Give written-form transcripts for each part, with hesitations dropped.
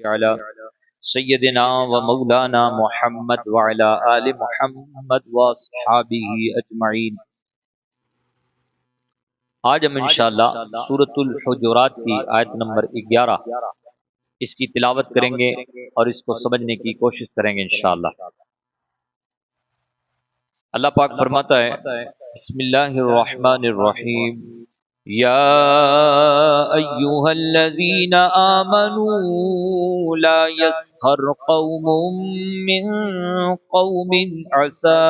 علی سیدنا و مولانا محمد وعلی آل محمد و اصحابہ اجمعین۔ آج ہم انشاءاللہ سورۃ الحجرات کی آیت نمبر 11 اس کی تلاوت کریں گے اور اس کو سمجھنے کی کوشش کریں گے انشاءاللہ۔ اللہ پاک فرماتا ہے بسم اللہ الرحمن الرحیم، یا ایھا الذین آمنوا لا يسخر قوم من قوم عسى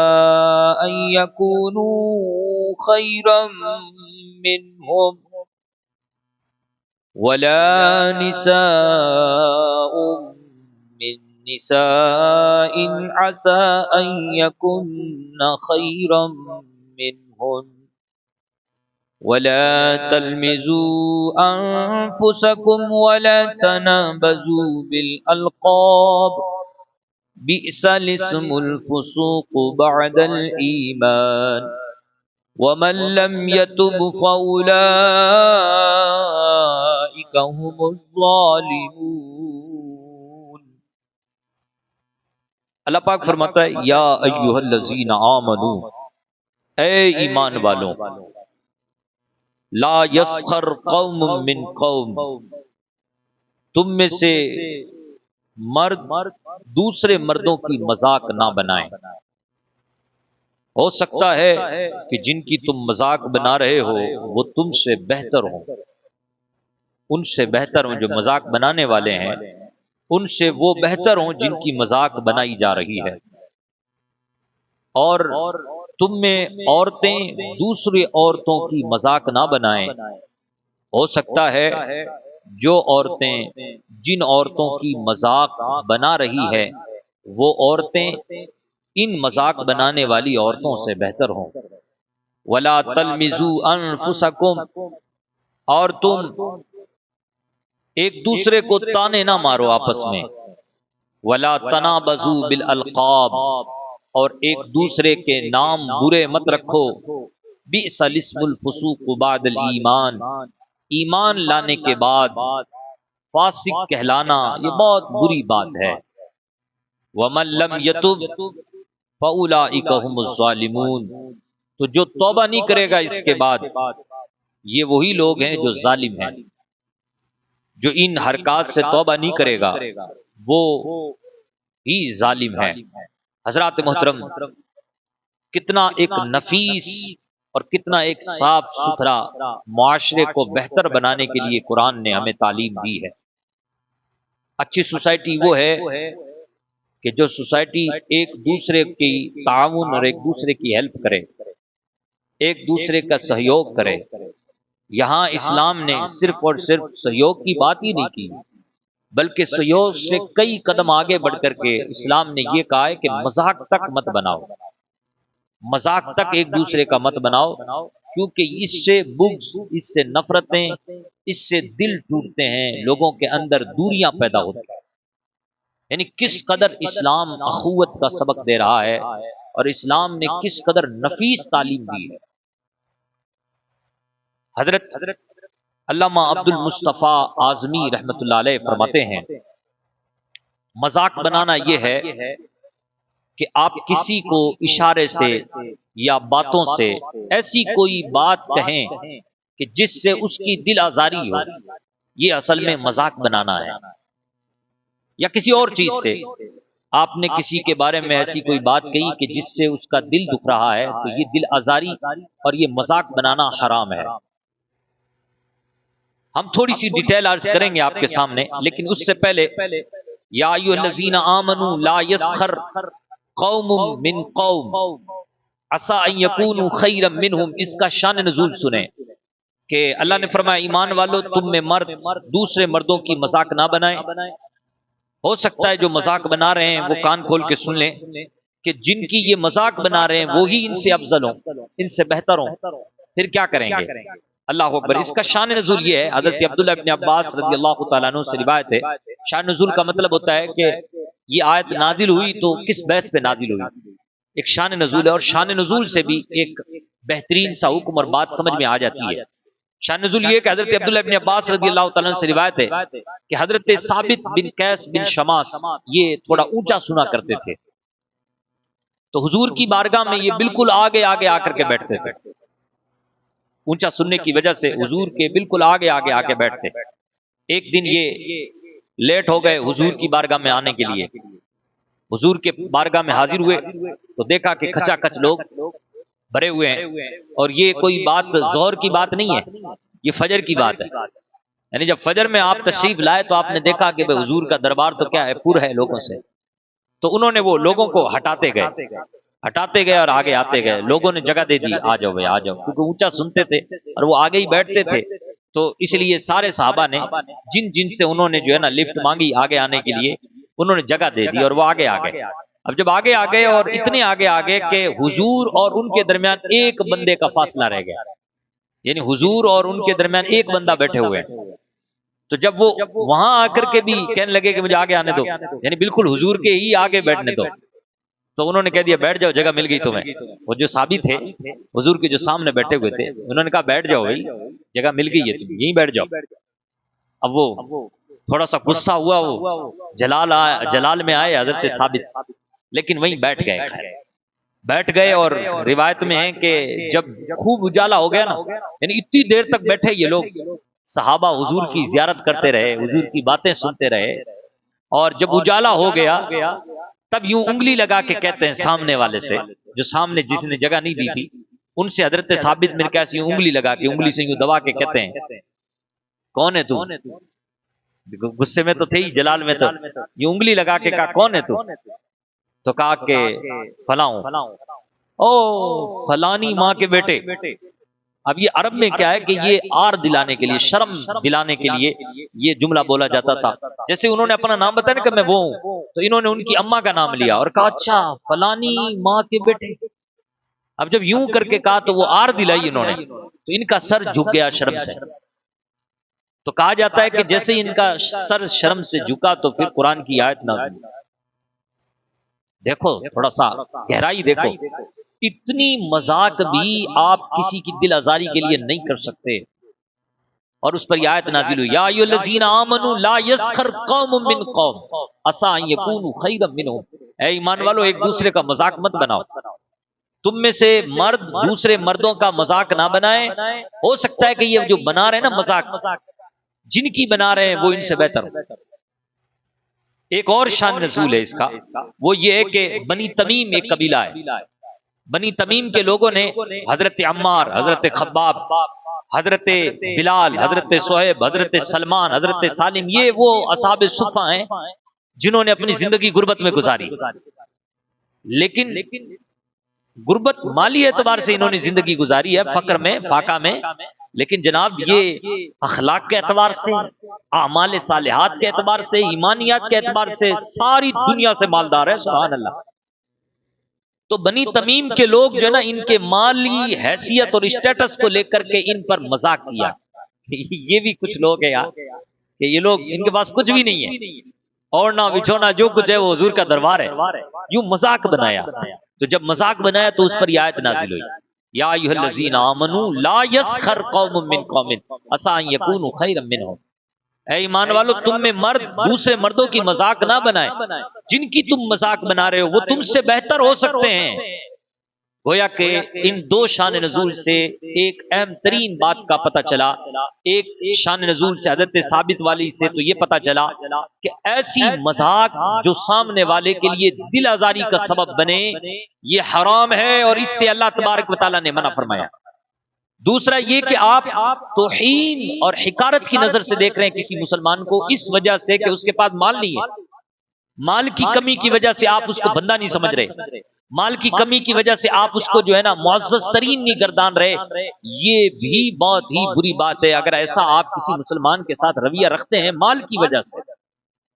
ان يكونوا خيرا منهم ولا نساء من نساء عسى ان يكن خيرا منهن ولا تلمزوا أنفسكم ولا تنابزوا بالألقاب بئس الاسم الفسوق بعد الإيمان ومن لم يتب فأولئك هم الظالمون۔ اللہ پاک فرماتا ہے یا ایھا الذین آمنوا، اے ایمان والوں، لا یسخر قوم من قوم، تم میں سے مرد دوسرے مردوں کی مذاق نہ بنائیں۔ ہو سکتا ہے کہ جن کی تم مذاق بنا رہے ہو وہ تم سے بہتر ہوں، ان سے بہتر ہوں، جو مذاق بنانے والے ہیں ان سے وہ بہتر ہوں جن کی مذاق بنائی جا رہی ہے۔ اور تم میں عورتیں دوسری عورتوں کی مذاق نہ بنائیں۔ ہو سکتا ہے جو عورتیں جن عورتوں کی مذاق بنا رہی ہے وہ عورتیں ان مذاق بنانے والی عورتوں سے بہتر ہوں۔ وَلَا تَلْمِزُوا أَنفُسَكُمْ، اور تم ایک دوسرے کو تانے نہ مارو آپس میں۔ وَلَا تَنَابَزُوا بِالْأَلْقَابِ، اور ایک دوسرے کے نام برے مت رکھو۔ بئس الاسم الفسوق بعد الایمان، ایمان لانے کے بعد فاسق کہلانا یہ بہت بری بات ہے۔ ومن لم یتب فاولئک هم الظالمون، تو جو توبہ نہیں کرے گا اس کے بعد یہ وہی لوگ ہیں جو ظالم ہیں۔ جو ان حرکات سے توبہ نہیں کرے گا وہ ہی ظالم ہے۔ حضرات محترم، کتنا ایک نفیس اور کتنا ایک صاف ستھرا معاشرے کو بہتر بنانے کے لیے قرآن نے ہمیں تعلیم دی ہے۔ اچھی سوسائٹی وہ ہے کہ جو سوسائٹی ایک دوسرے کی تعاون اور ایک دوسرے کی ہیلپ کرے، ایک دوسرے کا سہیوگ کرے۔ یہاں اسلام نے صرف اور صرف سہیوگ کی بات ہی نہیں کی، بلکہ سہیوگ سے کئی قدم آگے بڑھ کر کے اسلام نے یہ کہا ہے کہ مذاق تک مت بناؤ، مذاق تک ایک دوسرے کا مت بناؤ، کیونکہ اس سے بغض، اس سے نفرتیں، اس سے دل ٹوٹتے ہیں، لوگوں کے اندر دوریاں پیدا ہوتی ہیں۔ یعنی کس قدر اسلام اخوت کا سبق دے رہا ہے اور اسلام نے کس قدر نفیس تعلیم دی ہے۔ حضرت علامہ عبد المصطفیٰ اعظمی رحمۃ اللہ علیہ فرماتے ہیں مذاق بنانا یہ ہے کہ آپ کسی کو اشارے سے یا باتوں سے ایسی کوئی بات کہیں کہ جس سے اس کی دل آزاری ہو، یہ اصل میں مذاق بنانا ہے۔ یا کسی اور چیز سے آپ نے کسی کے بارے میں ایسی کوئی بات کہی کہ جس سے اس کا دل دکھ رہا ہے، تو یہ دل آزاری اور یہ مذاق بنانا حرام ہے۔ ہم تھوڑی سی ڈیٹیل عرض کریں گے آپ کے سامنے، لیکن اس سے پہلے یا ایھا الذین آمنوا لا یسخر قوم من قوم عسى ان يكونوا خیرا منهم، اس کا شان نزول سنیں کہ اللہ نے فرمایا ایمان والو تم میں مرد دوسرے مردوں کی مذاق نہ بنائیں۔ ہو سکتا ہے جو مذاق بنا رہے ہیں وہ کان کھول کے سن لیں کہ جن کی یہ مذاق بنا رہے ہیں وہی ان سے افضل ہوں، ان سے بہتر ہوں، پھر کیا کریں گے؟ اللہ اکبر۔ اس کا شان نزول یہ ہے، حضرت عبداللہ ابن عباس رضی اللہ تعالیٰ عنہ سے روایت ہے، شان نزول کا مطلب ہوتا ہے کہ یہ آیت نازل ہوئی تو کس بیس پہ نازل ہوئی، ایک شان نزول ہے۔ اور شان نزول سے بھی ایک بہترین سا حکم اور بات سمجھ میں آ جاتی ہے شان نزول یہ کہ حضرت عبداللہ ابن عباس رضی اللہ تعالیٰ عنہ سے روایت ہے کہ حضرت ثابت بن قیس بن شماس یہ تھوڑا اونچا سنا کرتے تھے، تو حضور کی بارگاہ میں یہ بالکل آگے آگے آ کر کے بیٹھتے تھے، اونچا سننے کی وجہ سے حضور کے بالکل آگے آگے آ کے بیٹھتے۔ ایک دن یہ لیٹ ہو گئے حضور کی بارگاہ میں آنے کے لیے، حضور کے بارگاہ میں حاضر ہوئے تو دیکھا کہ کھچا کھچ لوگ بھرے ہوئے ہیں، اور یہ کوئی بات ظہر کی بات نہیں ہے، یہ فجر کی بات ہے۔ یعنی جب فجر میں آپ تشریف لائے تو آپ نے دیکھا کہ بھئی حضور کا دربار تو کیا ہے، پور ہے لوگوں سے، تو انہوں نے وہ لوگوں کو ہٹاتے گئے اور آگے آتے گئے، لوگوں نے جگہ دے دی، آ جاؤ بھائی آ جاؤ، کیونکہ اونچا سنتے تھے اور وہ آگے ہی بیٹھتے تھے، تو اس لیے سارے صحابہ نے جن سے انہوں نے جو ہے نا لفٹ مانگی آگے آنے کے لیے، انہوں نے جگہ دے دی اور وہ آگے آ گئے۔ اب جب آگے آ گئے اور اتنے آگے آ گئے کہ حضور اور ان کے درمیان ایک بندے کا فاصلہ رہ گیا، یعنی حضور اور ان کے درمیان ایک بندہ بیٹھے ہوئے ہیں، تو جب وہ وہاں آ کر کے بھی کہنے لگے کہ مجھے آگے آنے دو، یعنی بالکل حضور کے ہی آگے بیٹھنے دو، تو انہوں نے کہہ دیا بیٹھ جاؤ، جگہ مل گئی تمہیں۔ وہ جو صحابی تھے حضور کے جو سامنے بیٹھے ہوئے تھے، انہوں نے کہا بیٹھ جاؤ بھائی، جگہ مل گئی ہے، تم یہیں بیٹھ جاؤ۔ اب وہ تھوڑا سا غصہ ہوا، وہ جلال میں آئے حضرت ثابت، لیکن وہیں بیٹھ گئے اور روایت میں ہے کہ جب خوب اجالا ہو گیا نا، یعنی اتنی دیر تک بیٹھے یہ لوگ صحابہ حضور کی زیارت کرتے رہے، حضور کی باتیں سنتے رہے، اور جب اجالا ہو گیا تب یوں انگلی لگا کے کہتے ہیں سامنے والے سے، جو سامنے جس نے جگہ نہیں دی تھی ان سے حضرت ثابت بن قیس یوں انگلی لگا کے، انگلی سے یوں دبا کے کہتے ہیں کون ہے تو؟ غصے میں تو تھے ہی، جلال میں تو یہ انگلی لگا کے کہا کون ہے تو کہا کہ فلاں او فلانی ماں کے بیٹے۔ اب یہ عرب میں کیا ہے کہ یہ آر دلانے کے لیے، شرم دلانے کے لیے یہ جملہ بولا جاتا تھا، جیسے انہوں نے اپنا نام بتایا نا کہ میں وہ ہوں، تو انہوں نے ان کی اماں کا نام لیا اور کہا اچھا فلانی ماں کے بیٹے۔ اب جب یوں کر کے کہا تو وہ آر دلائی انہوں نے، تو ان کا سر جھک گیا شرم سے، تو کہا جاتا ہے کہ جیسے ان کا سر شرم سے جھکا تو پھر قرآن کی آیت نازل ہوئی۔ دیکھو تھوڑا سا گہرائی دیکھو، اتنی مذاق بھی آپ کسی کی دل آزاری کے لیے نہیں کر سکتے، اور اس پر یہ آیت نازل ہوئی، یا ایھا الذین آمنوا لا یسخر قوم من قوم عسیٰ ان یکونوا خیرا منھم۔ اے ایمان والو ایک دوسرے کا مذاق مت بناؤ، تم میں سے مرد دوسرے مردوں کا مذاق نہ بنائے، ہو سکتا ہے کہ یہ جو بنا رہے ہیں نا مذاق، جن کی بنا رہے ہیں وہ ان سے بہتر ہو۔ ایک اور شان نزول ہے اس کا، وہ یہ ہے کہ بنی تمیم ایک قبیلہ ہے، بنی تمیم کے لوگوں نے حضرت عمار، حضرت خباب، حضرت بلال، حضرت صہیب، حضرت سلمان، حضرت سالم، یہ وہ اصحاب صفہ ہیں جنہوں نے اپنی زندگی غربت میں گزاری، لیکن غربت مالی اعتبار سے انہوں نے زندگی گزاری ہے، فقر میں، فاقہ میں، لیکن جناب یہ اخلاق کے اعتبار سے، اعمال صالحات کے اعتبار سے، ایمانیات کے اعتبار سے ساری دنیا سے مالدار ہے، سبحان اللہ۔ تو بنی تمیم کے لوگ جو ہے نا، ان کے مالی حیثیت اور اسٹیٹس کو لے کر کے ان پر مذاق کیا۔ یہ بھی کچھ لوگ ہیں یار کہ یہ لوگ ان کے پاس کچھ بھی نہیں ہے، اور نہ بچھونا، جو کچھ ہے وہ حضور کا دربار ہے، یوں مذاق بنایا۔ تو جب مذاق بنایا تو اس پر یہ آیت نازل ہوئی، یا ایھا الذین آمنوا لا یسخر قوم من قوم عسیٰ ان یکونوا خیرا منھم۔ اے ایمان والو تم میں مرد دوسرے مردوں کی مذاق نہ بنائے، جن کی تم مذاق بنا رہے ہو وہ تم سے بہتر ہو سکتے ہیں۔ گویا کہ ان دو شان نزول سے ایک اہم ترین بات کا پتہ چلا، ایک شان نزول سے حضرت ثابت والی سے تو یہ پتہ چلا کہ ایسی مذاق جو سامنے والے کے لیے دل آزاری کا سبب بنے یہ حرام ہے، اور اس سے اللہ تبارک و تعالیٰ نے منع فرمایا۔ دوسرا یہ کہ آپ توہین اور حقارت کی نظر سے دیکھ رہے ہیں کسی مسلمان کو، اس وجہ سے کہ اس کے پاس مال نہیں ہے، مال کی کمی کی وجہ سے آپ اس کو بندہ نہیں سمجھ رہے، مال کی کمی کی وجہ سے آپ اس کو جو ہے نا معزز ترین نہیں گردان رہے، یہ بھی بہت ہی بری بات ہے۔ اگر ایسا آپ کسی مسلمان کے ساتھ رویہ رکھتے ہیں مال کی وجہ سے،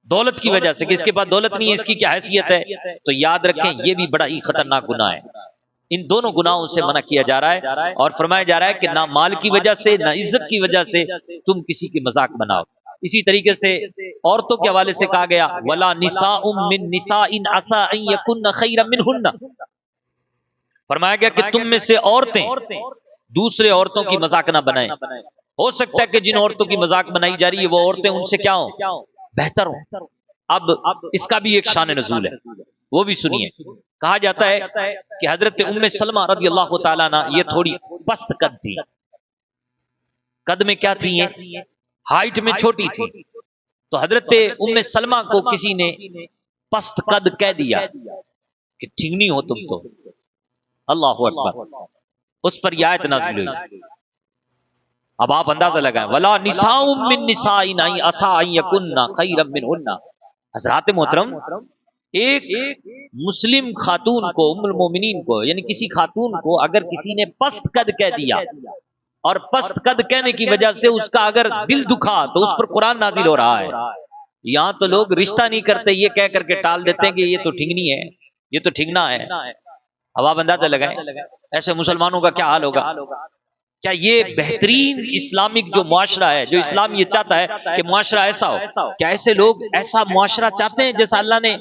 دولت کی وجہ سے، کہ اس کے پاس دولت نہیں ہے اس کی کیا حیثیت ہے، تو یاد رکھیں یہ بھی بڑا ہی خطرناک گناہ ہے۔ ان دونوں گناہوں سے منع کیا جا رہا ہے، اور فرمایا جا رہا ہے کہ نہ مال کی وجہ سے نہ عزت کی وجہ سے تم کسی کی مذاق بناؤ۔ اسی طریقے سے عورتوں کے حوالے سے کہا گیا وَلَا نِسَاءٌ مِّن نِسَاءٍ عَسَىٰ أَن يَكُنَّ خَيْرًا مِّنْهُنَّ، فرمایا گیا کہ تم میں سے عورتیں دوسرے عورتوں کی مذاق نہ بنائیں، ہو سکتا ہے کہ جن عورتوں کی مذاق بنائی جا رہی ہے وہ عورتیں ان سے کیا ہوں، بہتر ہوں۔ اب اس کا بھی ایک شان نزول ہے، وہ بھی سنیے۔ کہا جاتا ہے کہ حضرت ام سلمہ رضی اللہ تعالیٰ عنہ یہ تھوڑی پست قد تھی، قد میں کیا تھی، یہ ہائٹ میں چھوٹی تھی۔ تو حضرت ام سلمہ کو کسی نے پست قد کہہ دیا کہ ٹھنگنی ہو تم تو، اللہ اکبر، اس پر یہ آیت نازل ہوئی۔ اب آپ اندازہ لگائیں، وَلَا نِسَاءٌ مِّن نِسَائِنَا عَسَىٰ أَن يَكُنَّ خَيْرًا مِّنْهُنَّ۔ حضرات محترم، ایک مسلم خاتون کو، ام المومنین کو، یعنی کسی خاتون کو اگر کسی نے پست قد کہہ دیا، اور پست قد کہنے کی وجہ سے اس کا اگر دل دکھا تو اس پر قرآن نازل ہو رہا ہے۔ یہاں تو لوگ رشتہ نہیں کرتے، یہ کہہ کر کے ٹال دیتے ہیں کہ یہ تو ٹھنگنی ہے، یہ تو ٹھنگنا ہے۔ اب آپ اندازہ لگائیں ایسے مسلمانوں کا کیا حال ہوگا۔ کیا یہ بہترین اسلامک جو معاشرہ ہے، جو اسلام یہ چاہتا ہے کہ معاشرہ ایسا ہو، کیا ایسے لوگ ایسا معاشرہ چاہتے ہیں جیسا اللہ نے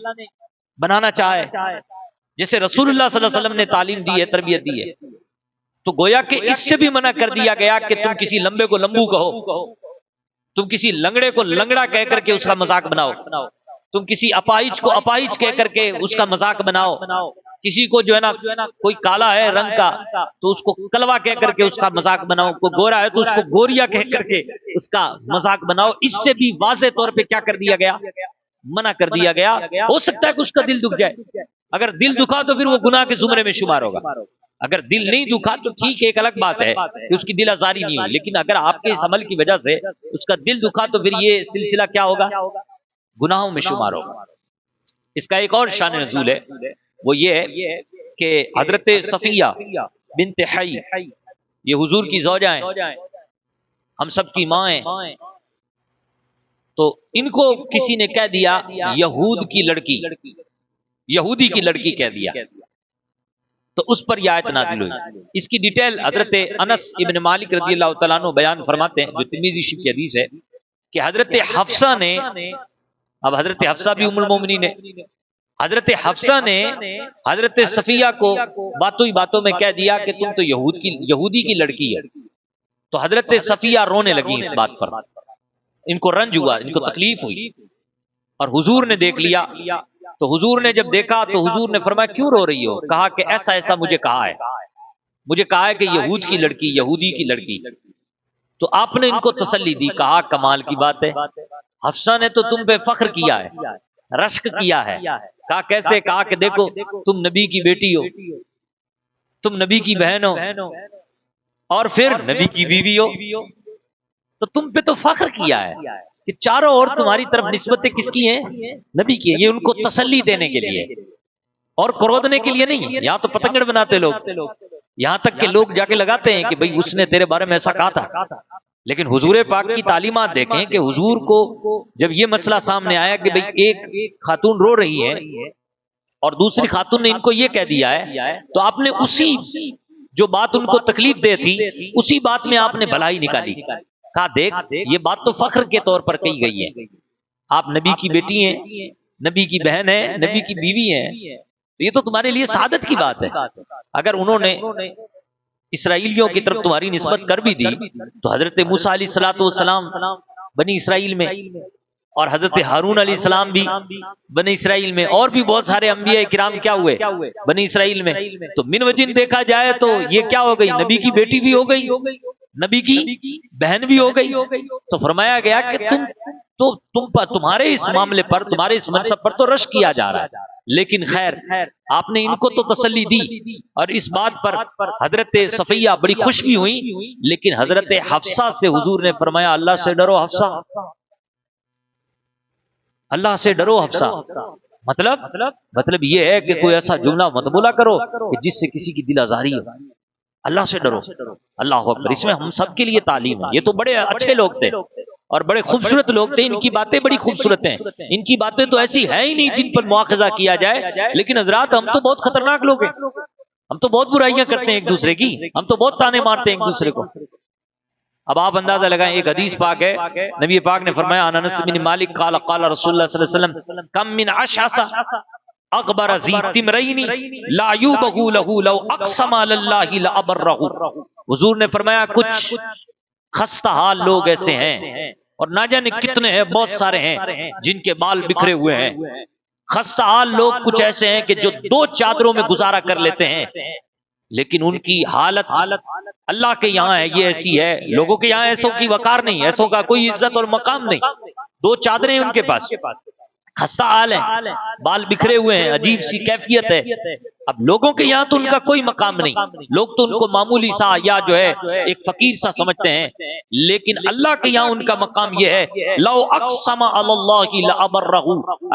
بنانا چاہے، جیسے رسول اللہ صلی اللہ علیہ وسلم نے تعلیم دی ہے، تربیت دی ہے؟ تو گویا کہ اس سے بھی منع کر دیا گیا کہ تم کسی لمبے کو لمبو کہو، تم کسی لنگڑے کو لنگڑا کہہ کر کے اس کا مذاق بناؤ، تم کسی اپاہج کو اپاہج کہہ کر کے اس کا مذاق بناؤ، کسی کو جو ہے نا کوئی کالا ہے رنگ کا تو اس کو کلوا کہہ کر کے اس کا مذاق بناؤ، کوئی گورا ہے تو اس کو گوریا کہہ کر کے اس کا مذاق بناؤ۔ اس سے بھی واضح طور پہ کیا کر دیا گیا، منع کر دیا گیا۔ ہو سکتا ہے کہ اس کا دل دکھ جائے، اگر دل دکھا تو پھر وہ گناہ کے زمرے میں شمار ہوگا، اگر دل نہیں دکھا تو ٹھیک ہے، ایک الگ بات ہے کہ اس کی دل آزاری نہیں ہوئی، لیکن اگر آپ کے اس عمل کی وجہ سے اس کا دل دکھا تو پھر یہ سلسلہ کیا ہوگا، گناہوں میں شمار ہوگا۔ اس کا ایک اور شان نزول ہے، وہ یہ ہے کہ حضرت صفیہ بنت حی، یہ حضور کی زوجہ ہیں، ہم سب کی ماں ہیں، تو ان کو کسی نے کہہ دیا یہود کی لڑکی، یہودی کی لڑکی کہہ دیا، تو اس پر یہ آیت نازل ہوئی۔ اس کی ڈیٹیل حضرت انس ابن مالک رضی اللہ تعالیٰ عنہ بیان فرماتے ہیں، جو ترمذی شریف کی حدیث ہے، کہ حضرت حفصہ نے، اب حضرت حفصہ بھی ام المومنین ہے، حضرت حفصہ نے حضرت صفیہ کو باتوں ہی باتوں میں کہہ دیا کہ تم تو یہودی کی لڑکی ہے۔ تو حضرت صفیہ رونے لگی اس بات پر، ان کو رنج ہوا، ان کو تکلیف ہوئی، اور حضور نے دیکھ لیا۔ تو حضور نے جب دیکھا تو حضور نے فرمایا کیوں رو رہی ہو؟ کہا کہ ایسا ایسا مجھے کہا ہے کہ یہود کی لڑکی، یہودی کی لڑکی۔ تو آپ نے ان کو تسلی دی، کہا کمال کی بات ہے، حفصہ نے تو تم پہ فخر کیا ہے، رشک کیا ہے۔ کہا کیسے؟ کہا کہ دیکھو تم نبی کی بیٹی ہو، تم نبی کی بہن ہو، اور پھر نبی کی بیوی ہو، تو تم پہ تو فخر کیا ہے کہ چاروں اور تمہاری طرف نسبتیں کس کی ہیں؟ نبی کی ہیں۔ یہ ان کو تسلی دینے کے لیے اور کرودنے کے لیے نہیں۔ یہاں تو پتنگڑ بناتے لوگ، یہاں تک کہ لوگ جا کے لگاتے ہیں کہ بھئی اس نے تیرے بارے میں ایسا کہا تھا، لیکن حضور پاک کی تعلیمات دیکھیں کہ حضور کو جب یہ مسئلہ سامنے آیا کہ بھئی ایک خاتون رو رہی ہے اور دوسری خاتون نے ان کو یہ کہہ دیا ہے، تو آپ نے اسی جو بات ان کو تکلیف دے تھی اسی بات میں آپ نے بھلائی نکالی۔ کہا دیکھ یہ بات تو فخر کے طور پر کہی گئی ہے، آپ نبی کی بیٹی ہیں، نبی کی بہن ہیں، نبی کی بیوی ہیں، تو یہ تو تمہارے لیے سعادت کی بات ہے۔ اگر انہوں نے اسرائیلیوں کی طرف تمہاری نسبت کر بھی دی تو حضرت موسیٰ علیہ السلام بنی اسرائیل میں، اور حضرت ہارون علیہ السلام بھی بنی اسرائیل میں، اور بھی بہت سارے انبیاء کرام کیا ہوئے بنی اسرائیل میں۔ تو من وجہ دیکھا جائے تو یہ کیا ہو گئی، نبی کی بیٹی بھی ہو گئی، نبی کی بہن بھی ہو گئی۔ تو فرمایا گیا کہ تمہارے اس معاملے پر، تمہارے اس منصب پر تو رش کیا جا رہا ہے، لیکن خیر آپ نے ان کو تو تسلی دی، اور اس بات پر حضرت صفیہ بڑی خوش بھی ہوئی۔ لیکن حضرت حفصہ سے حضور نے فرمایا اللہ سے ڈرو حفصہ، اللہ سے ڈرو حفصہ۔ مطلب یہ ہے کہ کوئی ایسا جملہ مت بولا کرو کہ جس سے کسی کی دل آزاری ہو، اللہ سے ڈرو۔ اللہ اکبر، اس میں ہم سب کے لیے تعلیم ہے۔ یہ تو بڑے اچھے لوگ تھے اور بڑے خوبصورت لوگ تھے، ان کی باتیں بڑی خوبصورت ہیں، ان کی باتیں تو ایسی ہیں ہی نہیں جن پر مواخذہ کیا جائے، لیکن حضرات ہم تو بہت خطرناک لوگ ہیں، ہم تو بہت برائیاں کرتے ہیں ایک دوسرے کی، ہم تو بہت تانے مارتے ہیں ایک دوسرے کو۔ اب آپ اندازہ لگائیں، ایک حدیث پاک ہے، نبی پاک نے فرمایا عن انس بن مالک قال قال رسول اللہ صلی اللہ علیہ وسلم کم من اشعث اغبر ذی تمرین لا یوبغ له لو اقسم علی اللہ لابرہ۔ حضور نے فرمایا کچھ خستہ حال لوگ ایسے ہیں، اور نہ جانے کتنے ہیں، بہت سارے ہیں جن کے بال بکھرے ہوئے ہیں۔ خستہ حال لوگ کچھ ایسے ہیں کہ جو 2 چادروں میں گزارا کر لیتے ہیں، لیکن ان کی حالت اللہ کے یہاں ہے یہ ایسی ہے۔ لوگوں کے یہاں ایسوں کی وقار نہیں، ایسوں کا کوئی عزت اور مقام نہیں، 2 چادریں ان کے پاس، خستہ حال ہیں، بال بکھرے ہوئے ہیں، عجیب سی کیفیت ہے۔ اب لوگوں کے یہاں تو ان کا کوئی مقام نہیں، لوگ تو ان کو معمولی سا یا جو ہے ایک فقیر سا سمجھتے ہیں، لیکن اللہ کے یہاں ان کا مقام یہ ہے، لو اقسم علی اللہ لابرہ،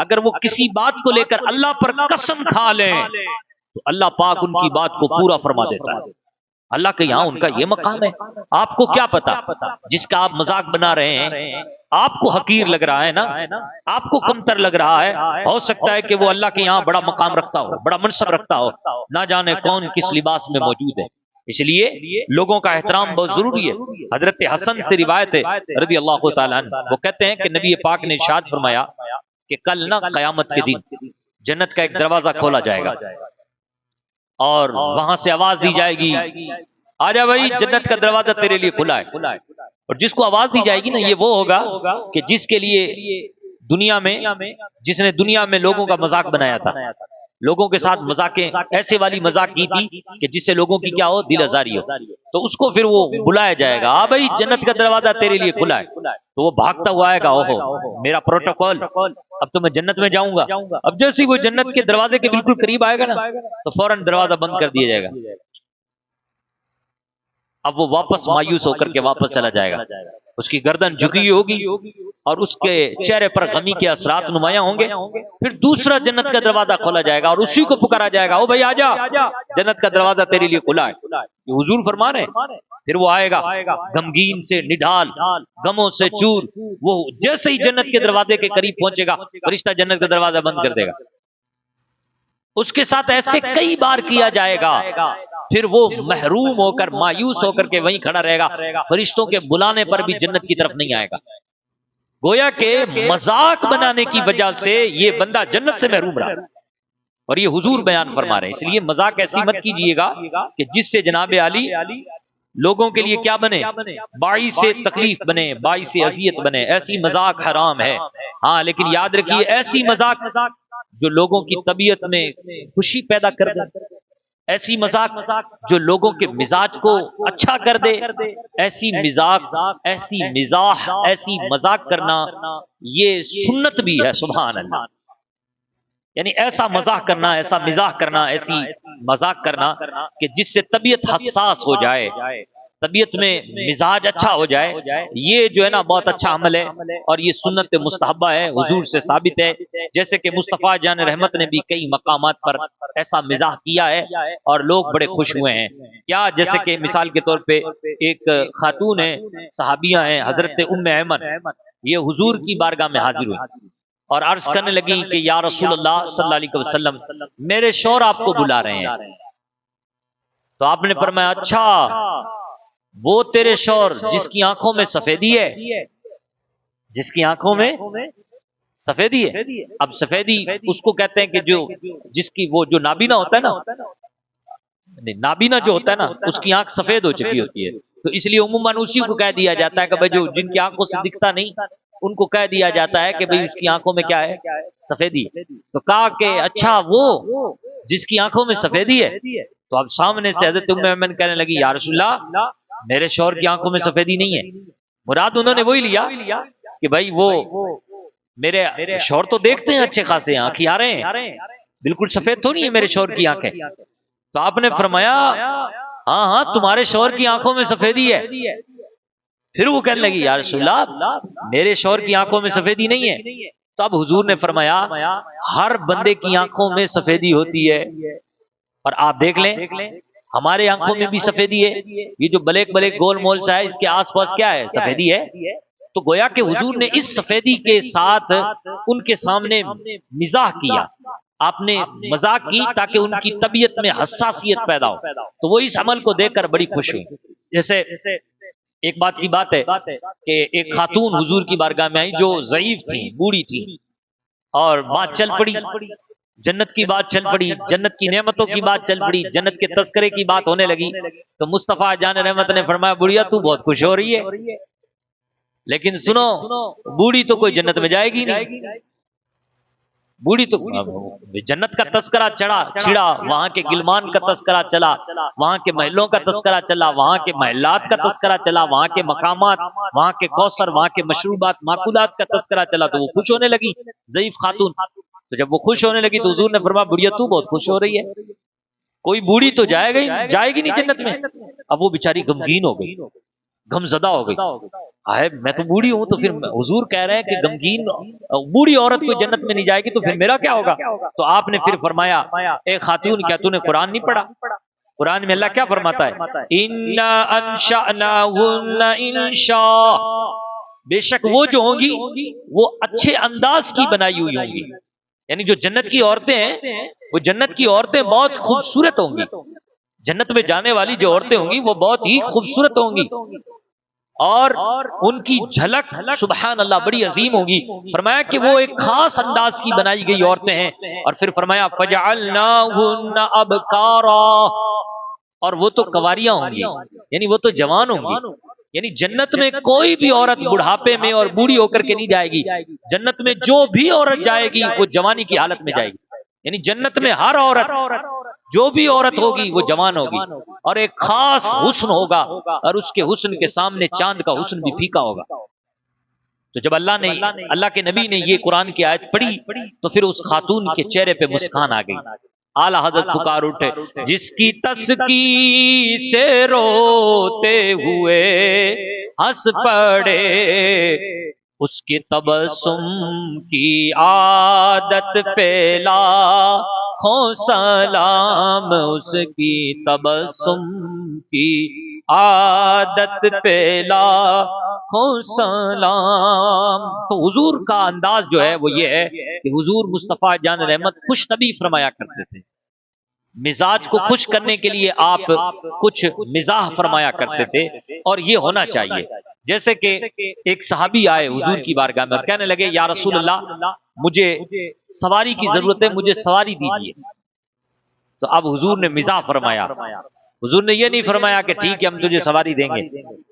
اگر وہ کسی بات کو لے کر اللہ پر قسم کھا لیں تو اللہ پاک ان کی بات کو پورا فرما دیتا ہے۔ اللہ کے یہاں ان کا یہ مقام ہے۔ آپ کو کیا پتا، جس کا آپ مذاق بنا رہے ہیں آپ کو حقیر لگ رہا ہے نا، آپ کو کمتر لگ رہا ہے، ہو سکتا ہے کہ وہ اللہ کے یہاں بڑا مقام رکھتا ہو، بڑا منصب رکھتا ہو، نہ جانے کون کس لباس میں موجود ہے۔ اس لیے لوگوں کا احترام بہت ضروری ہے۔ حضرت حسن سے روایت ہے رضی اللہ تعالیٰ عنہ، وہ کہتے ہیں کہ نبی پاک نے ارشاد فرمایا کہ کل نہ قیامت کے دن جنت کا ایک دروازہ کھولا جائے گا اور وہاں سے آواز دی جائے گی، آجا بھائی جنت کا دروازہ تیرے لیے کھلا ہے۔ اور جس کو آواز دی جائے گی نا، یہ وہ ہوگا کہ جس کے لیے دنیا میں، جس نے دنیا میں لوگوں کا مذاق بنایا تھا، لوگوں کے ساتھ مذاقیں ایسے والی مذاق کی تھی کہ جس سے لوگوں کی کیا ہو، دل آزاری ہو، تو اس کو پھر وہ بلایا جائے گا، ہاں بھائی جنت کا دروازہ تیرے لیے کھلا ہے، تو وہ بھاگتا ہوا آئے گا، اوہو میرا پروٹوکول، اب تو میں جنت میں جاؤں گا۔ اب جیسے ہی وہ جنت کے دروازے کے بالکل قریب آئے گا نا، تو فوراً دروازہ بند کر دیا جائے گا۔ اب وہ واپس مایوس ہو کر کے واپس چلا جائے گا، اس کی گردن جھکی ہوگی اور اس کے چہرے پر غمی کے اثرات نمایاں ہوں گے۔ پھر دوسرا جنت کا دروازہ کھولا جائے گا اور اسی کو پکارا جائے گا، او بھائی آجا جنت کا دروازہ تیرے لیے کھلا ہے۔ یہ حضور فرما رہے ہیں۔ پھر وہ آئے گا غمگین سے نڈھال، غموں سے چور، وہ جیسے ہی جنت کے دروازے کے قریب پہنچے گا فرشتہ جنت کا دروازہ بند کر دے گا۔ اس کے ساتھ ایسے کئی بار کیا جائے گا، پھر وہ محروم ہو کر مایوس ہو کر کے وہیں کھڑا رہے گا، فرشتوں کے بلانے پر بھی جنت کی طرف نہیں آئے گا۔ گویا کہ مذاق بنانے کی وجہ سے یہ بندہ جنت سے محروم رہا، اور یہ حضور بیان فرما رہے ہیں۔ اس لیے مذاق ایسی مت کیجئے گا کہ جس سے جناب علی لوگوں کے لیے کیا بنے، باعث تکلیف بنے، باعث اذیت بنے، ایسی مذاق حرام ہے۔ ہاں لیکن یاد رکھیے، ایسی مذاق جو لوگوں کی طبیعت میں خوشی پیدا کر دے، ایسی مذاق جو لوگوں کے مزاج کو اچھا کر دے، ایسی مذاق کرنا یہ سنت بھی ہے، سبحان اللہ۔ یعنی ایسا مذاق کرنا، ایسا مزاح کرنا، ایسی مذاق کرنا کہ جس سے طبیعت حساس ہو جائے، طبیعت میں مزاج اچھا ہو جائے، یہ جو ہے نا بہت اچھا عمل ہے، اور یہ سنت مستحبہ ہے، حضور سے ثابت ہے۔ جیسے کہ مصطفیٰ جان رحمت نے بھی کئی مقامات پر ایسا مزاح کیا ہے اور لوگ بڑے خوش ہوئے ہیں۔ کیا جیسے کہ مثال کے طور پہ ایک خاتون ہے، صحابیہ ہیں، حضرت ام ایمن، یہ حضور کی بارگاہ میں حاضر ہوئی اور عرض کرنے لگی کہ یا رسول اللہ صلی اللہ علیہ وسلم، میرے شوہر آپ کو بلا رہے ہیں۔ تو آپ نے فرمایا اچھا، وہ تیرے شوہر جس کی آنکھوں میں سفیدی ہے، جس کی آنکھوں میں سفیدی ہے۔ اب سفیدی اس کو کہتے ہیں کہ جس کی وہ جو نابینا ہوتا ہے نا، نابینا جو ہوتا ہے نا اس کی آنکھ سفید ہو چکی ہوتی ہے، تو اس لیے عموماً اسی کو کہہ دیا جاتا ہے کہ بھائی جو جن کی آنکھوں سے دکھتا نہیں ان کو کہہ دیا جاتا ہے کہ بھائی اس کی آنکھوں میں کیا ہے، سفیدی ہے۔ تو کہا کہ اچھا وہ جس کی آنکھوں میں سفیدی ہے، تو اب سامنے سے حضرت ام ایمن کہنے لگی یا رسول اللہ، میرے شوہر کی آنکھوں میں سفیدی نہیں ہے۔ مراد انہوں نے وہی لیا کہ بھائی وہ میرے شوہر تو دیکھتے ہیں اچھے خاصے، آنکھیں آ رہے ہیں، بالکل سفید تو نہیں ہے میرے شوہر کی آنکھیں۔ تو آپ نے فرمایا ہاں ہاں تمہارے شوہر کی آنکھوں میں سفیدی ہے۔ پھر وہ کہنے لگی یا رسول اللہ، میرے شوہر کی آنکھوں میں سفیدی نہیں ہے۔ تو اب حضور نے فرمایا ہر بندے کی آنکھوں میں سفیدی ہوتی ہے، اور آپ دیکھ لیں ہمارے آنکھوں میں بھی سفیدی ہے، یہ جو بلیک بلیک گول مول سا ہے اس کے آس پاس کیا ہے، سفیدی ہے۔ تو گویا کہ حضور نے اس سفیدی کے ساتھ ان کے سامنے مزاح کیا، آپ نے مذاق کی تاکہ ان کی طبیعت میں حساسیت پیدا ہو، تو وہ اس عمل کو دیکھ کر بڑی خوش ہوئی۔ جیسے ایک بات کی بات ہے کہ ایک خاتون حضور کی بارگاہ میں آئی جو ضعیف تھی، بوڑھی تھی، اور بات چل پڑی، جنت کی بات چل پڑی، جنت کی نعمتوں کی بات چل پڑی، جنت کے تذکرے کی بات ہونے لگی، تو مصطفیٰ جان رحمت نے فرمایا بڑھیا تو بہت خوش ہو رہی ہے، لیکن سنو بوڑھی تو کوئی جنت میں جائے گی نہیں، بوڑھی تو جنت کا تذکرہ چھڑا، وہاں کے گلمان کا تذکرہ چلا، وہاں کے محلوں کا تذکرہ چلا، وہاں کے محلات کا تذکرہ چلا، وہاں کے مقامات، وہاں کے کوثر، وہاں کے مشروبات معقولات کا تذکرہ چلا، تو وہ خوش ہونے لگی ضعیف خاتون۔ تو جب وہ خوش ہونے لگی تو حضور نے فرمایا بڑھیا تو بہت خوش ہو رہی ہے، کوئی بوڑھی تو جائے گی نہیں جنت میں۔ اب وہ بیچاری غمگین ہو گئی، غمزدہ ہو گئی، میں تو بوڑھی ہوں، تو پھر حضور کہہ رہے ہیں کہ غمگین بوڑھی عورت کوئی جنت میں نہیں جائے گی تو پھر میرا کیا ہوگا؟ تو آپ نے پھر فرمایا اے خاتون کیا تو نے قرآن نہیں پڑھا؟ قرآن میں اللہ کیا فرماتا ہے؟ اِنَّا أَنشَأْنَاهُنَّ إِنشَاءً، بے شک وہ جو ہوں گی وہ اچھے انداز کی بنائی ہوئی ہوں گی، یعنی جو جنت کی عورتیں ہیں وہ جنت کی عورتیں بہت خوبصورت ہوں گی، جنت میں جانے والی جو عورتیں ہوں گی وہ بہت ہی خوبصورت ہوں گی، اور ان کی جھلک سبحان اللہ بڑی عظیم ہوگی۔ فرمایا کہ وہ ایک خاص انداز کی بنائی گئی عورتیں ہیں، اور پھر فرمایا فَجَعَلْنَاهُنَّ أَبْكَارًا، اور وہ تو کنواریاں ہوں گی، یعنی وہ تو جوان ہوں گی، یعنی جنت میں کوئی بھی عورت بڑھاپے میں اور بوڑھی ہو کر کے نہیں جائے گی، جنت میں جو بھی عورت جائے گی وہ جوانی کی حالت میں جائے گی، یعنی جنت میں ہر عورت جو بھی عورت ہوگی وہ جوان ہوگی، اور ایک خاص حسن ہوگا، اور اس کے حسن کے سامنے چاند کا حسن بھی پھیکا ہوگا۔ تو جب اللہ کے نبی نے یہ قرآن کی آیت پڑھی تو پھر اس خاتون کے چہرے پہ مسکان آ گئی۔ اعلیٰ حضرت پکار اٹھے جس کی تسکی سے روتے ہوئے ہنس پڑے، اس کے تبسم کی عادت پہ لاکھوں سلام، اس کی تبسم کی عادت پہ لاکھوں سلام۔ تو حضور کا انداز جو ہے وہ یہ ہے کہ حضور مصطفیٰ جان رحمت خوش نبی فرمایا کرتے تھے، مزاج کو خوش کرنے کے لیے آپ کچھ مزاح فرمایا کرتے تھے، اور یہ ہونا چاہیے۔ جیسے کہ ایک صحابی آئے حضور کی بارگاہ میں اور کہنے لگے یا رسول اللہ مجھے سواری کی ضرورت ہے، مجھے سواری دیجیے۔ تو اب حضور نے مزاح فرمایا، حضور نے یہ نہیں فرمایا کہ ٹھیک ہے ہم تجھے سواری دیں گے،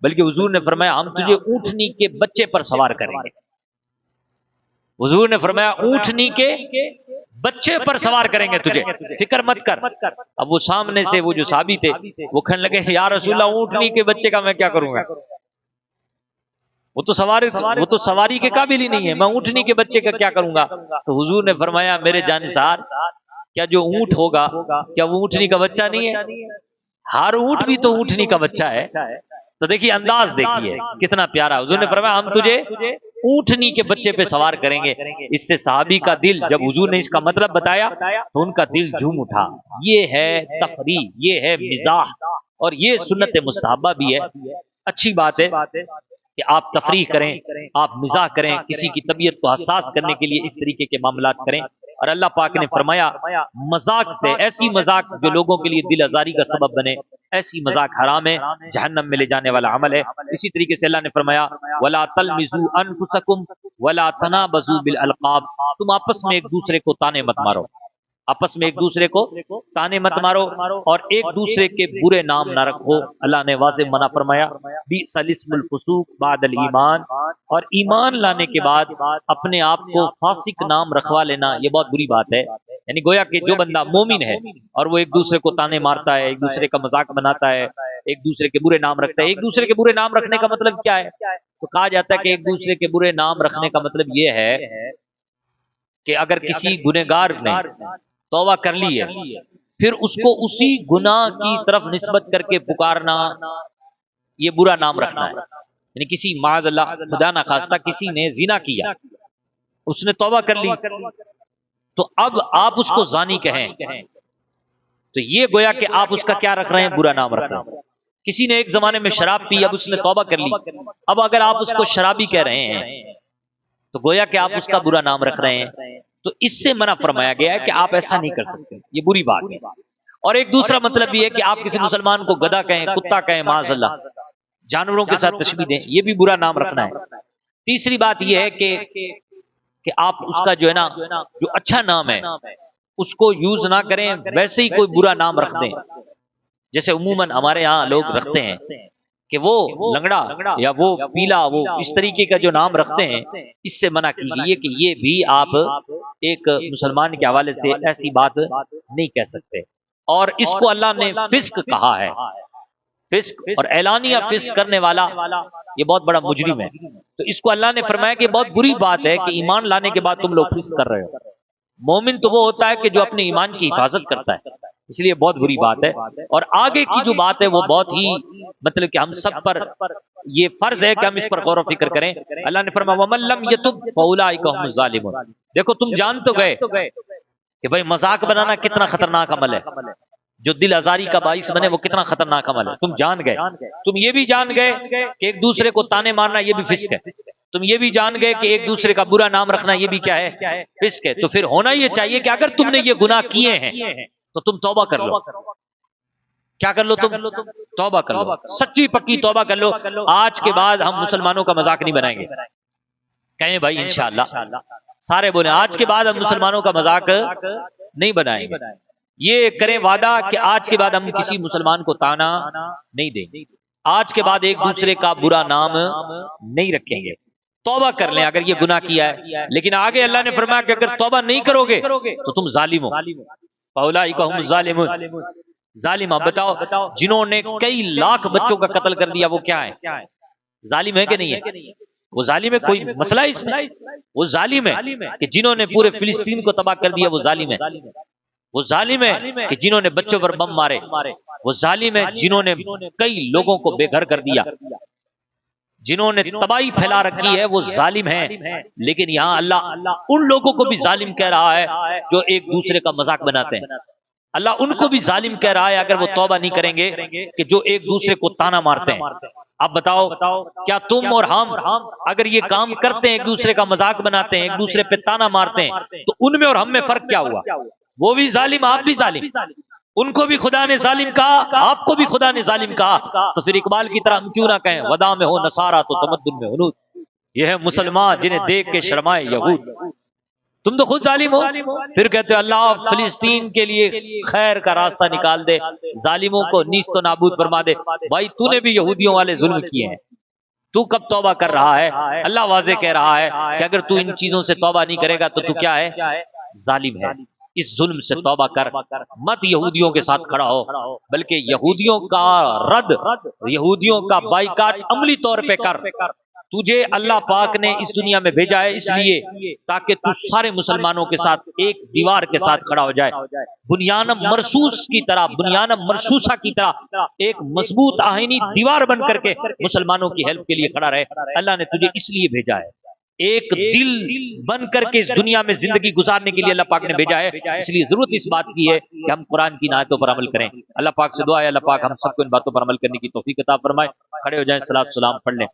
بلکہ حضور نے فرمایا ہم تجھے اونٹنی کے بچے پر سوار کریں گے۔ حضور نے فرمایا اونٹنی کے بچے پر سوار کریں گے تجھے، فکر مت کر۔ اب وہ سامنے سے وہ جو صحابی تھے وہ کہنے لگے یا رسول اللہ اونٹنی کے بچے کا میں کیا کروں گا، وہ تو سواری کے قابل ہی نہیں ہے، میں اونٹنی کے بچے کا کیا کروں گا؟ تو حضور نے فرمایا میرے جانثار کیا جو اونٹ ہوگا کیا وہ اونٹنی کا بچہ نہیں ہے؟ ہر اونٹ بھی تو اونٹنی کا بچہ ہے۔ تو دیکھیے انداز دیکھیے کتنا پیارا، حضور نے فرمایا ہم تجھے اونٹنی کے بچے پہ سوار کریں گے۔ اس سے صحابی کا دل، جب حضور نے اس کا مطلب بتایا تو ان کا دل جھوم اٹھا۔ یہ ہے تفریح، یہ ہے مزاح، اور یہ سنت مستحبہ بھی ہے۔ اچھی بات ہے کہ آپ تفریح کریں، آپ مزاح کریں، کسی کی طبیعت کو حساس کرنے کے لیے اس طریقے کے معاملات کریں۔ اور اللہ پاک نے فرمایا مذاق سے، ایسی مذاق جو لوگوں کے لیے دل آزاری کا سبب بنے، ایسی مذاق حرام ہے، جہنم میں لے جانے والا عمل ہے۔ اسی طریقے سے اللہ نے فرمایا وَلَا تَلْمِزُوا أَنفُسَكُمْ وَلَا تَنَابَزُوا بِالْأَلْقَابِ، تم آپس میں ایک دوسرے کو تانے مت مارو، آپس میں ایک دوسرے کو تانے مت مارو، اور ایک دوسرے کے برے نام نہ رکھو۔ اللہ نے واضح منع فرمایا بئس الاسم الفسوق بعد الایمان، اور ایمان لانے کے بعد اپنے آپ کو فاسق نام رکھوا لینا یہ بہت بری بات ہے۔ یعنی گویا کہ جو بندہ مومن ہے اور وہ ایک دوسرے کو تانے مارتا ہے، ایک دوسرے کا مذاق بناتا ہے، ایک دوسرے کے برے نام رکھتا ہے۔ ایک دوسرے کے برے نام رکھنے کا مطلب کیا ہے؟ تو کہا جاتا ہے کہ ایک دوسرے کے برے نام رکھنے کا مطلب یہ ہے کہ اگر کسی گنہگار نے توبہ کر لی ہے پھر اس کو اسی گناہ کی طرف نسبت کر کے پکارنا، یہ برا نام رکھنا ہے۔ یعنی کسی معاذ اللہ خدا نہ خواستہ کسی نے زنا کیا، اس نے توبہ کر لی، تو اب آپ اس کو زانی کہیں تو یہ گویا کہ آپ اس کا کیا رکھ رہے ہیں؟ برا نام رکھ رہے ہیں۔ کسی نے ایک زمانے میں شراب پی، اب اس نے توبہ کر لی، اب اگر آپ اس کو شرابی کہہ رہے ہیں تو گویا کہ آپ اس کا برا نام رکھ رہے ہیں۔ تو اس سے منع فرمایا گیا ہے کہ آپ ایسا نہیں کر سکتے، یہ بری بات ہے۔ اور ایک دوسرا مطلب یہ ہے کہ آپ کسی مسلمان کو گدھا کہیں، کتا کہیں، معاذ اللہ جانوروں کے ساتھ تشبیہ دیں، یہ بھی برا نام رکھنا ہے۔ تیسری بات یہ ہے کہ آپ اس کا جو ہے نا جو اچھا نام ہے اس کو یوز نہ کریں، ویسے ہی کوئی برا نام رکھ دیں، جیسے عموماً ہمارے یہاں لوگ رکھتے ہیں کہ وہ لنگڑا یا وہ پیلا، وہ اس طریقے کا جو نام رکھتے ہیں، اس سے منع کی گئی ہے کہ یہ بھی آپ ایک مسلمان کے حوالے سے ایسی بات نہیں کہہ سکتے۔ اور اس کو اللہ نے فسق کہا ہے، فسق اور اعلانیہ فسق کرنے والا یہ بہت بڑا مجرم ہے۔ تو اس کو اللہ نے فرمایا کہ بہت بری بات ہے کہ ایمان لانے کے بعد تم لوگ فسق کر رہے ہو۔ مومن تو وہ ہوتا ہے کہ جو اپنے ایمان کی حفاظت کرتا ہے، اس لیے بہت بری بات ہے۔ اور آگے کی جو بات ہے وہ بہت ہی مطلب کہ ہم سب پر یہ فرض ہے کہ ہم اس پر غور و فکر کریں۔ اللہ نے فرمایا وَمَن لَّمْ يَتُبْ فَأُولَٰئِكَ هُمُ الظَّالِمُونَ۔ دیکھو تم جان تو گئے کہ بھائی مذاق بنانا کتنا خطرناک عمل ہے، جو دل آزاری کا باعث بنے وہ کتنا خطرناک عمل ہے، تم جان گئے۔ تم یہ بھی جان گئے کہ ایک دوسرے کو تانے مارنا یہ بھی فسق ہے، تم یہ بھی جان گئے کہ ایک دوسرے کا برا نام رکھنا یہ بھی کیا ہے، فسق ہے۔ تو پھر ہونا یہ چاہیے کہ اگر تم نے یہ گناہ کیے ہیں تو تم توبہ کر لو۔ کیا کر لو؟ تم توبہ کر لو، سچی پکی توبہ کر لو۔ آج کے بعد ہم مسلمانوں کا مذاق نہیں بنائیں گے، کہیں بھائی انشاءاللہ سارے بولیں آج کے بعد ہم مسلمانوں کا مذاق نہیں بنائیں گے۔ یہ کریں وعدہ کہ آج کے بعد ہم کسی مسلمان کو تانا نہیں دیں گے، آج کے بعد ایک دوسرے کا برا نام نہیں رکھیں گے۔ توبہ کر لیں اگر یہ گناہ کیا ہے، لیکن آگے اللہ نے فرمایا کہ اگر توبہ نہیں کرو گے تو تم ظالم ہو۔ فَأُولَٰئِكَ هُمُ الظَّالِمُونَ۔ ظالم بتاؤ جنہوں نے کئی لاکھ بچوں کا قتل کر دیا وہ کیا ہے؟ ظالم ہے کہ نہیں ہے؟ وہ ظالم ہے، کوئی مسئلہ اس میں؟ وہ ظالم ہے کہ جنہوں نے پورے فلسطین کو تباہ کر دیا وہ ظالم ہے۔ وہ ظالم ہے کہ جنہوں نے بچوں پر بم مارے، وہ ظالم ہے جنہوں نے کئی لوگوں کو بے گھر کر دیا، جنہوں نے تباہی پھیلا رکھی ہے وہ ظالم ہیں۔ لیکن یہاں اللہ ان لوگوں کو بھی ظالم کہہ رہا ہے جو ایک دوسرے کا مذاق بناتے ہیں، اللہ ان کو بھی ظالم کہہ رہا ہے اگر وہ توبہ نہیں کریں گے کہ جو ایک دوسرے کو تانا مارتے ہیں۔ اب بتاؤ کیا تم اور ہم اگر یہ کام کرتے ہیں، ایک دوسرے کا مذاق بناتے ہیں، ایک دوسرے پہ تانا مارتے ہیں، تو ان میں اور ہم میں فرق کیا ہوا؟ وہ بھی ظالم، آپ بھی ظالم، ان کو بھی خدا نے ظالم کہا، آپ کو بھی خدا نے ظالم کہا۔ تو پھر اقبال کی طرح ہم کیوں نہ کہیں ودا میں ہو نصارا تو تمدن میں ہنود، یہ ہے مسلمان جنہیں دیکھ کے شرمائے یہود۔ تم تو خود ظالم ہو، پھر کہتے ہو اللہ فلسطین کے لیے خیر کا راستہ نکال دے، ظالموں کو نیست و نابود فرما دے۔ بھائی تو نے بھی یہودیوں والے ظلم کیے ہیں، تو کب توبہ کر رہا ہے؟ اللہ واضح کہہ رہا ہے کہ اگر تو ان چیزوں سے توبہ نہیں کرے گا تو تو کیا ہے؟ ظالم ہے۔ اس ظلم سے توبہ کر، مت یہودیوں کے ساتھ کھڑا ہو، بلکہ یہودیوں کا رد، یہودیوں کا بائیکاٹ عملی طور پہ کر۔ تجھے اللہ پاک نے اس دنیا میں بھیجا ہے اس لیے تاکہ تو سارے مسلمانوں کے ساتھ ایک دیوار کے ساتھ کھڑا ہو جائے، بنیانم مرصوص کی طرح، بنیانم مرصوصہ کی طرح ایک مضبوط آہنی دیوار بن کر کے مسلمانوں کی ہیلپ کے لیے کھڑا رہے۔ اللہ نے تجھے اس لیے بھیجا ہے، ایک دل بن کر کے اس دنیا میں زندگی گزارنے کے لیے اللہ پاک نے بھیجا ہے۔ اس لیے ضرورت اس بات کی ہے کہ ہم قرآن کی آیتوں پر عمل کریں۔ اللہ پاک سے دعا ہے اللہ پاک ہم سب کو ان باتوں پر عمل کرنے کی توفیق عطا فرمائے۔ کھڑے ہو جائیں، صلاۃ سلام پڑھ لیں۔